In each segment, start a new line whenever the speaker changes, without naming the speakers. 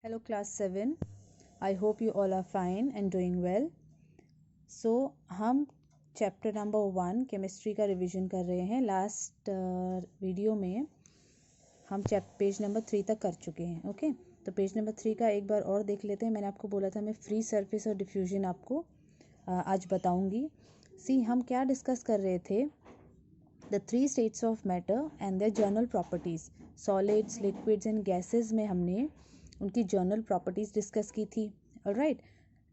Hello class 7. I hope you all are fine and doing well. So हम chapter number 1 chemistry का revision कर रहे हैं. Last video में हम पेज नंबर 3 तक कर चुके हैं. ओके, तो पेज नंबर 3 का एक बार और देख लेते हैं. मैंने आपको बोला था मैं फ्री सरफेस और डिफ्यूजन आपको आज बताऊंगी. सी हम क्या डिस्कस कर रहे थे? The 3 states of matter and their general properties. Solids, liquids and gases में हमने उनकी जर्नल प्रॉपर्टीज़ डिस्कस की थी. ऑलराइट,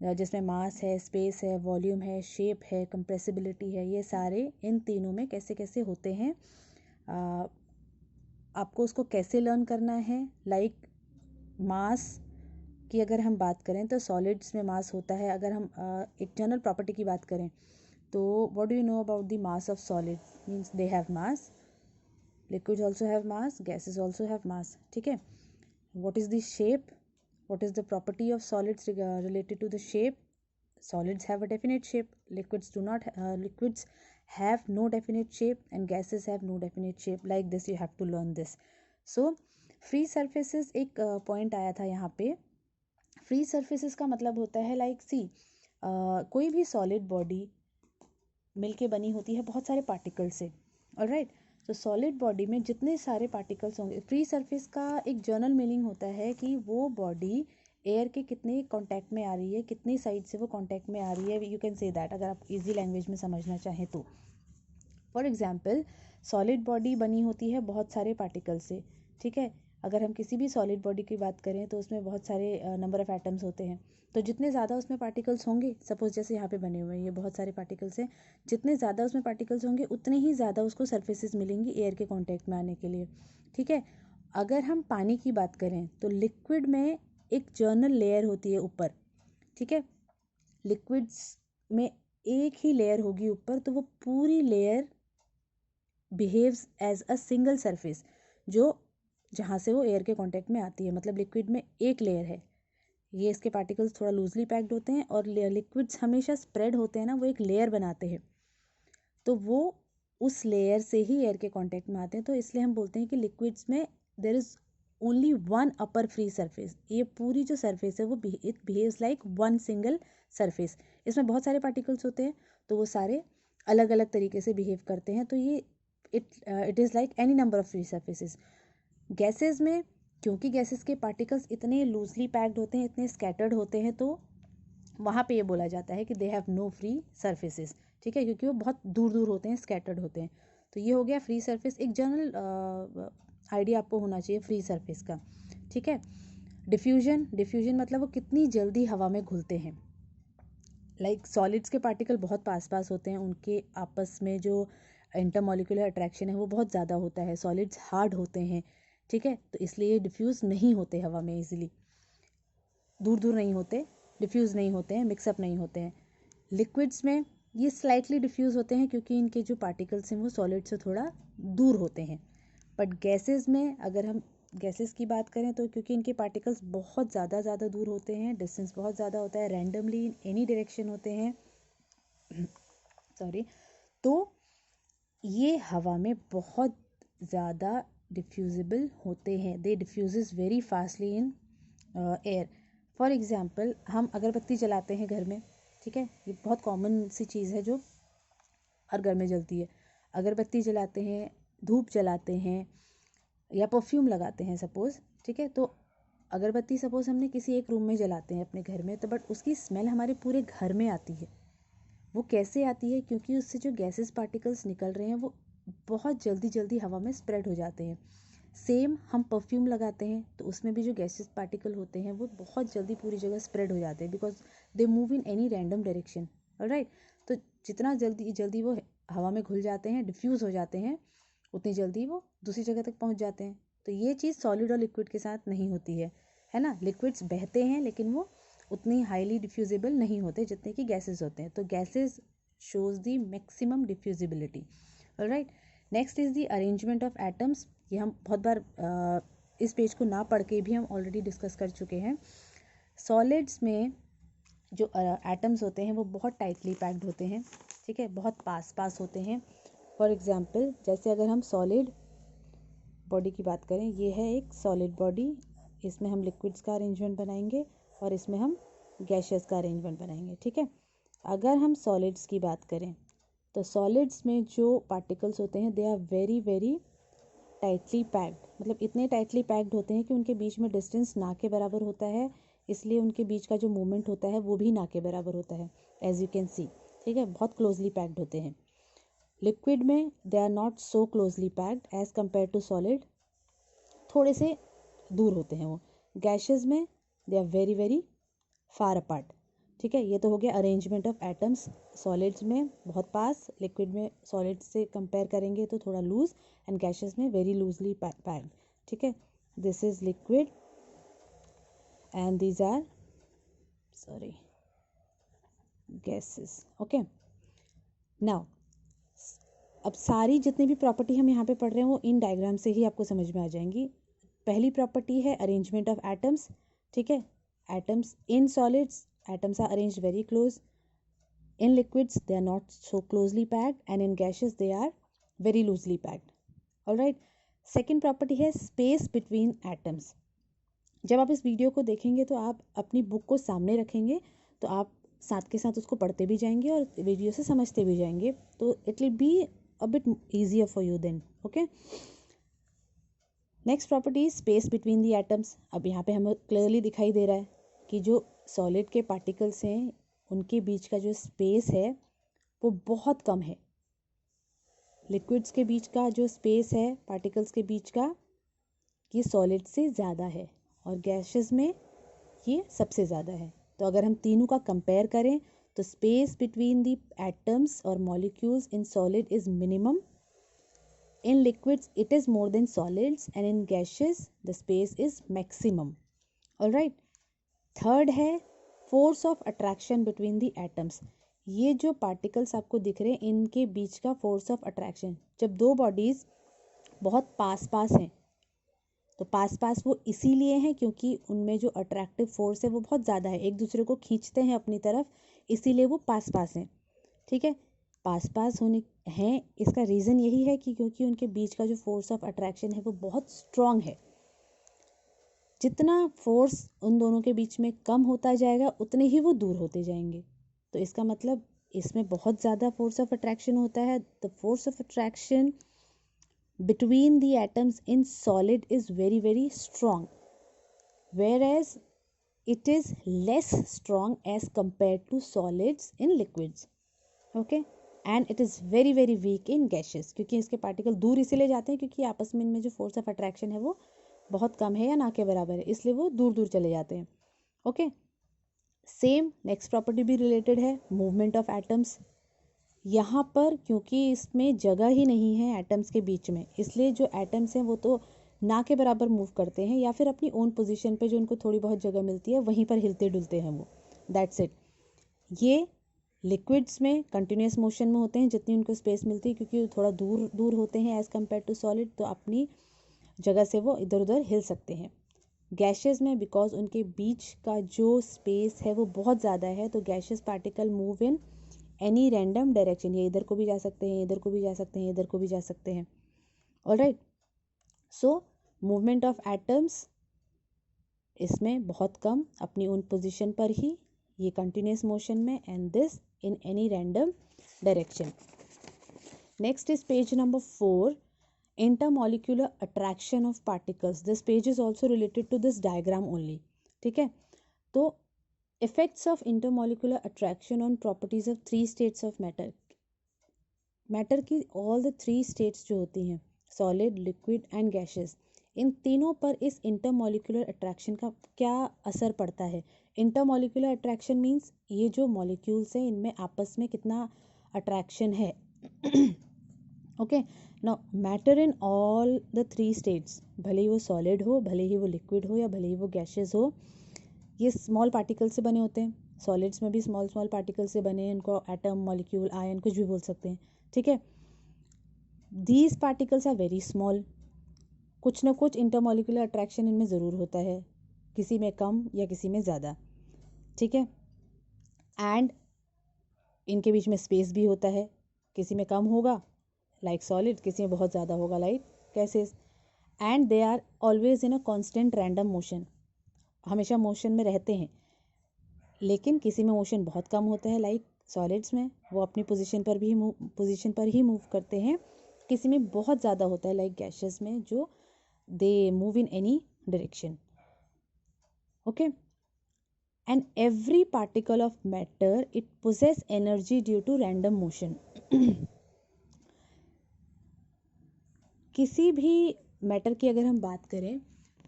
जिसमें मास है, स्पेस है, वॉल्यूम है, शेप है, कंप्रेसिबिलिटी है. ये सारे इन तीनों में कैसे कैसे होते हैं, आपको उसको कैसे लर्न करना है. लाइक मास की अगर हम बात करें तो सॉलिड्स में मास होता है. अगर हम एक जनरल प्रॉपर्टी की बात करें तो what do you know about the mass of solid? Means they have mass. Liquids also have mass, gases also have मास. ठीक है. What is the shape? What is the property of solids related to the shape? Solids have a definite shape. Liquids do not. Liquids have no definite shape, and gases have no definite shape. Like this, you have to learn this. So, free surfaces एक point आया था यहाँ पे. Free surfaces का मतलब होता है like see, कोई भी solid body मिलके बनी होती है बहुत सारे पार्टिकल से. ऑलराइट, तो सॉलिड बॉडी में जितने सारे पार्टिकल्स होंगे. फ्री सरफेस का एक जनरल मीनिंग होता है कि वो बॉडी एयर के कितने कांटेक्ट में आ रही है, कितनी साइड से वो कांटेक्ट में आ रही है. यू कैन से दैट अगर आप इजी लैंग्वेज में समझना चाहें तो. फॉर एग्जांपल, सॉलिड बॉडी बनी होती है बहुत सारे पार्टिकल से. ठीक है, अगर हम किसी भी सॉलिड बॉडी की बात करें तो उसमें बहुत सारे नंबर ऑफ एटम्स होते हैं. तो जितने ज़्यादा उसमें पार्टिकल्स होंगे, सपोज जैसे यहाँ पे बने हुए हैं ये बहुत सारे पार्टिकल्स हैं, जितने ज़्यादा उसमें पार्टिकल्स होंगे उतने ही ज़्यादा उसको सरफेसेस मिलेंगी एयर के कांटेक्ट में आने के लिए. ठीक है. अगर हम पानी की बात करें तो लिक्विड में एक जर्नल लेयर होती है ऊपर. ठीक है, लिक्विड्स में एक ही लेयर होगी ऊपर, तो वो पूरी layer behaves as a single surface, जो जहाँ से वो एयर के कांटेक्ट में आती है. मतलब लिक्विड में एक लेयर है, ये इसके पार्टिकल्स थोड़ा लूजली पैक्ड होते हैं, और लिक्विड्स हमेशा स्प्रेड होते हैं ना, वो एक लेयर बनाते हैं, तो वो उस लेयर से ही एयर के कांटेक्ट में आते हैं. तो इसलिए हम बोलते हैं कि लिक्विड्स में there is only one upper free surface. ये पूरी जो सरफेस है वो it behaves like one single surface. इसमें बहुत सारे पार्टिकल्स होते हैं तो वो सारे अलग अलग तरीके से बिहेव करते हैं. तो ये it is like any number of free surfaces. Gases में क्योंकि गैसेस के पार्टिकल्स इतने लूजली पैक्ड होते हैं, इतने स्कैटर्ड होते हैं, तो वहाँ पे ये बोला जाता है कि they have no free surfaces. ठीक है, क्योंकि वो बहुत दूर दूर होते हैं, स्कैटर्ड होते हैं. तो ये हो गया फ्री सरफेस. एक जनरल आइडिया आपको होना चाहिए फ्री सरफेस का. ठीक है. डिफ्यूजन. डिफ्यूजन मतलब वो कितनी जल्दी हवा में घुलते हैं. लाइक सॉलिड्स के पार्टिकल बहुत पास पास होते हैं, उनके आपस में जो इंटरमॉलिक्यूलर अट्रैक्शन है वो बहुत ज़्यादा होता है. सॉलिड्स हार्ड होते हैं. ठीक है, तो इसलिए डिफ्यूज़ नहीं होते हवा में इजीली, दूर दूर नहीं होते, डिफ्यूज़ नहीं होते हैं, मिक्सअप नहीं होते हैं. लिक्विड्स में ये स्लाइटली डिफ्यूज़ होते हैं क्योंकि इनके जो पार्टिकल्स हैं वो सॉलिड से थोड़ा दूर होते हैं. बट गैसेस में अगर हम गैसेस की बात करें तो क्योंकि इनके पार्टिकल्स बहुत ज़्यादा दूर होते हैं, डिस्टेंस बहुत ज़्यादा होता है, रैंडमली इन एनी डायरेक्शन होते हैं सॉरी, तो ये हवा में बहुत ज़्यादा डिफ्यूजिबल होते हैं. They diffuses very fastly in air. For example, हम अगरबत्ती जलाते हैं घर में. ठीक है, ये बहुत कॉमन सी चीज़ है जो हर घर में जलती है. अगरबत्ती जलाते हैं, धूप जलाते हैं, या परफ्यूम लगाते हैं सपोज़. ठीक है, तो अगरबत्ती सपोज़ हमने किसी एक रूम में जलाते हैं अपने घर में, तो बट उसकी स्मेल हमारे पूरे घर में आती है. वो कैसे आती है? क्योंकि उससे जो गैसेस पार्टिकल्स निकल रहे हैं वो बहुत जल्दी जल्दी हवा में स्प्रेड हो जाते हैं. सेम हम परफ्यूम लगाते हैं तो उसमें भी जो गैसेस पार्टिकल होते हैं वो बहुत जल्दी पूरी जगह स्प्रेड हो जाते हैं, because they move in any random direction. Alright, तो जितना जल्दी जल्दी वो हवा में घुल जाते हैं, डिफ्यूज़ हो जाते हैं, उतनी जल्दी वो दूसरी जगह तक पहुंच जाते हैं. तो ये चीज़ सॉलिड और लिक्विड के साथ नहीं होती है ना. लिक्विड्स बहते हैं लेकिन वो उतनी हाईली डिफ्यूजिबल नहीं होते जितने कि गैसेस होते हैं. तो gases shows the maximum diffusibility. Alright, next is the arrangement of atoms. ये हम बहुत बार इस पेज को ना पढ़ के भी हम ऑलरेडी डिस्कस कर चुके हैं. सॉलिड्स में जो एटम्स होते हैं वो बहुत टाइटली पैक्ड होते हैं. ठीक है, बहुत पास पास होते हैं. फॉर एग्जांपल, जैसे अगर हम सॉलिड बॉडी की बात करें, ये है एक सॉलिड बॉडी, इसमें हम लिक्विड्स का अरेंजमेंट बनाएंगे और इसमें हम गैसेस का अरेंजमेंट बनाएंगे, ठीक है। अगर हम सॉलिड्स की बात करें तो सॉलिड्स में जो पार्टिकल्स होते हैं they are very very tightly packed, मतलब इतने टाइटली पैक्ड होते हैं कि उनके बीच में डिस्टेंस ना के बराबर होता है, इसलिए उनके बीच का जो मूवमेंट होता है वो भी ना के बराबर होता है, एज यू कैन सी, ठीक है। बहुत क्लोजली पैक्ड होते हैं। लिक्विड में they are not so closely packed as compare to solid, थोड़े से दूर होते हैं वो। गैसेस में they are very very far apart, ठीक है। ये तो हो गया अरेंजमेंट ऑफ एटम्स। सॉलिड्स में बहुत पास, लिक्विड में सॉलिड्स से कंपेयर करेंगे तो थोड़ा लूज, एंड गैसेस में वेरी लूजली पैक्ड, ठीक है। This is liquid and these are gases, okay. Now अब सारी जितनी भी प्रॉपर्टी हम यहाँ पे पढ़ रहे हैं वो इन डायग्राम से ही आपको समझ में आ जाएंगी। पहली प्रॉपर्टी है अरेंजमेंट ऑफ एटम्स, ठीक है। Atoms in solids, atoms are arranged very close. In liquids they are not so closely packed, and in gases they are very loosely packed. All right. Second property है space between atoms. जब आप इस video को देखेंगे तो आप अपनी book को सामने रखेंगे तो आप साथ के साथ उसको पढ़ते भी जाएंगे और वीडियो से समझते भी जाएंगे, तो it will be a bit easier for you then, okay. Next property is space between the atoms. अब यहाँ पे हमें क्लियरली दिखाई दे रहा है कि जो सॉलिड के पार्टिकल्स हैं उनके बीच का जो स्पेस है वो बहुत कम है। लिक्विड्स के बीच का जो स्पेस है पार्टिकल्स के बीच का, ये सॉलिड से ज़्यादा है, और गैसेस में ये सबसे ज़्यादा है। तो अगर हम तीनों का कंपेयर करें तो स्पेस बिटवीन द एटम्स और molecules in solid is minimum, in liquids it is more than solids, and in gases the space is maximum. All right. Third है force of attraction between the atoms. ये जो particles आपको दिख रहे हैं इनके बीच का फोर्स ऑफ अट्रैक्शन, जब दो बॉडीज बहुत पास पास हैं तो पास पास वो इसीलिए हैं क्योंकि उनमें जो अट्रैक्टिव फोर्स है वो बहुत ज़्यादा है, एक दूसरे को खींचते हैं अपनी तरफ, इसीलिए वो पास पास हैं, ठीक है। पास पास होने हैं इसका रीज़न यही है कि क्योंकि उनके बीच का जो फोर्स ऑफ अट्रैक्शन है वो बहुत स्ट्रॉन्ग है। जितना फोर्स उन दोनों के बीच में कम होता जाएगा उतने ही वो दूर होते जाएंगे, तो इसका मतलब इसमें बहुत ज़्यादा फोर्स ऑफ अट्रैक्शन होता है। The force of attraction between the atoms in solid is very very strong, whereas it is less strong as compared to solids in liquids, okay, and it is very very weak in gaseous, क्योंकि इसके particle दूर इसीलिए जाते हैं क्योंकि आपस में इनमें जो फोर्स ऑफ अट्रैक्शन है वो बहुत कम है या ना के बराबर है, इसलिए वो दूर दूर चले जाते हैं, ओके। सेम नेक्स्ट प्रॉपर्टी भी रिलेटेड है, मूवमेंट ऑफ एटम्स। यहाँ पर क्योंकि इसमें जगह ही नहीं है एटम्स के बीच में, इसलिए जो एटम्स हैं वो तो ना के बराबर मूव करते हैं या फिर अपनी ओन पोजीशन पे जो उनको थोड़ी बहुत जगह मिलती है वहीं पर हिलते डुलते हैं वो, दैट्स इट। ये लिक्विड्स में कंटिन्यूस मोशन में होते हैं जितनी उनको स्पेस मिलती है, क्योंकि थोड़ा दूर दूर होते हैं एज़ कम्पेयर टू सॉलिड, तो अपनी जगह से वो इधर उधर हिल सकते हैं। गैसेस में बिकॉज उनके बीच का जो स्पेस है वो बहुत ज़्यादा है, तो gases particle move in any random direction, ये इधर को भी जा सकते हैं, इधर को भी जा सकते हैं, इधर को भी जा सकते हैं, alright. So movement of atoms इसमें बहुत कम, अपनी उन पोजीशन पर ही, ये कंटिन्यूस मोशन में, and this in any random direction. Next is page number 4, intermolecular attraction of particles. This page is also related to this diagram only, ठीक है। तो effects of intermolecular attraction on properties of 3 states of matter. Matter की all the 3 states जो होती हैं, solid, liquid and gaseous, इन तीनों पर इस intermolecular attraction का क्या असर पड़ता है। intermolecular attraction means ये जो molecules हैं इनमें आपस में कितना attraction है, okay. Now matter in all the 3 states, भले ही वो सॉलिड हो, भले ही वो लिक्विड हो, या भले ही वो गैसेस हो, ये स्मॉल पार्टिकल से बने होते हैं। सॉलिड्स में भी स्मॉल स्मॉल पार्टिकल से बने हैं, इनको एटम, मॉलिक्यूल, आयन कुछ भी बोल सकते हैं, ठीक है। These particles are very small, कुछ ना कुछ इंटरमॉलिक्यूलर अट्रैक्शन इनमें ज़रूर होता है, किसी में कम या किसी में ज़्यादा, ठीक है। एंड इनके बीच में स्पेस भी होता है, किसी में कम होगा लाइक सॉलिड, किसी में बहुत ज़्यादा होगा like gases, and they are always in a constant random motion. हमेशा मोशन में रहते हैं, लेकिन किसी में मोशन बहुत कम होता है, लाइक सॉलिड्स में वो अपनी पोजीशन पर ही मूव करते हैं। किसी में बहुत ज़्यादा होता है, लाइक गैसेस में, जो they move in any direction. Okay, and every particle of matter it possess energy due to random motion. किसी भी मैटर की अगर हम बात करें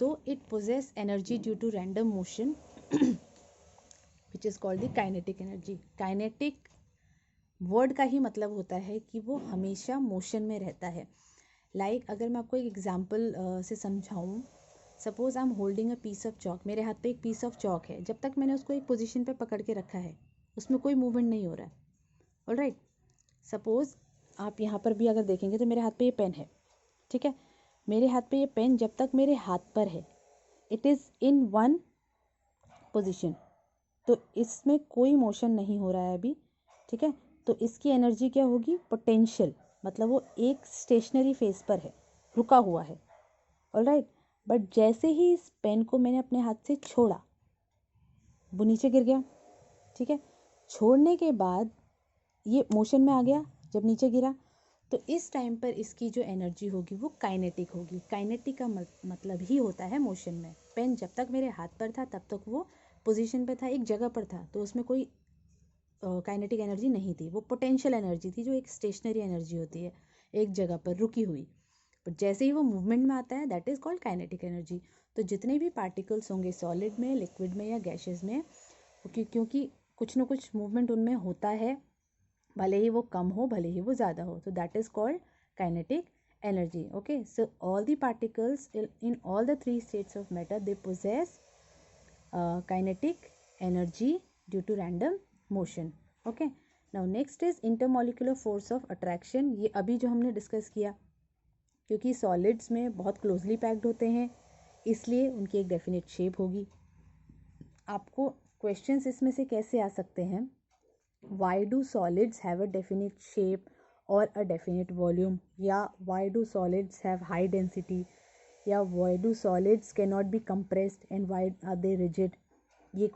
तो it possess energy due to random motion which is called the kinetic energy. Kinetic word का ही मतलब होता है कि वो हमेशा मोशन में रहता है। लाइक अगर मैं आपको एक एग्जांपल से समझाऊं, suppose I am holding a piece of chalk. मेरे हाथ पे एक पीस ऑफ चॉक है, जब तक मैंने उसको एक पोजीशन पे पकड़ के रखा है उसमें कोई मूवमेंट नहीं हो रहा है। ऑलराइट, सपोज आप यहाँ पर भी अगर देखेंगे तो मेरे हाथ पे ये पेन है, ठीक है। मेरे हाथ पे ये पेन जब तक मेरे हाथ पर है, it is in one position, तो इसमें कोई मोशन नहीं हो रहा है अभी, ठीक है। तो इसकी एनर्जी क्या होगी? पोटेंशियल, मतलब वो एक स्टेशनरी फेस पर है, रुका हुआ है। ऑलराइट, बट जैसे ही इस पेन को मैंने अपने हाथ से छोड़ा, वो नीचे गिर गया, ठीक है। छोड़ने के बाद ये मोशन में आ गया। जब नीचे गिरा तो इस टाइम पर इसकी जो एनर्जी होगी वो काइनेटिक होगी। काइनेटिक का मतलब ही होता है मोशन में। पेन जब तक मेरे हाथ पर था तब तक वो पोजीशन पे था, एक जगह पर था, तो उसमें कोई काइनेटिक एनर्जी नहीं थी, वो पोटेंशियल एनर्जी थी, जो एक स्टेशनरी एनर्जी होती है, एक जगह पर रुकी हुई। बट जैसे ही वो मूवमेंट में आता है, that is called kinetic energy. तो जितने भी पार्टिकल्स होंगे सॉलिड में, लिक्विड में या गैसेस में, क्योंकि कुछ ना कुछ मूवमेंट उनमें होता है, भले ही वो कम हो भले ही वो ज़्यादा हो, तो that is called kinetic energy. Okay, so all the particles in all the three states of matter they possess kinetic energy due to random motion. Okay, now next is intermolecular force of attraction. ये अभी जो हमने discuss किया, क्योंकि solids में बहुत closely packed होते हैं इसलिए उनकी एक डेफिनेट शेप होगी। आपको क्वेश्चंस इसमें से कैसे आ सकते हैं? Why do solids have a definite shape or a definite volume? या why do solids have high density? या why do solids cannot be compressed and why are they rigid? ये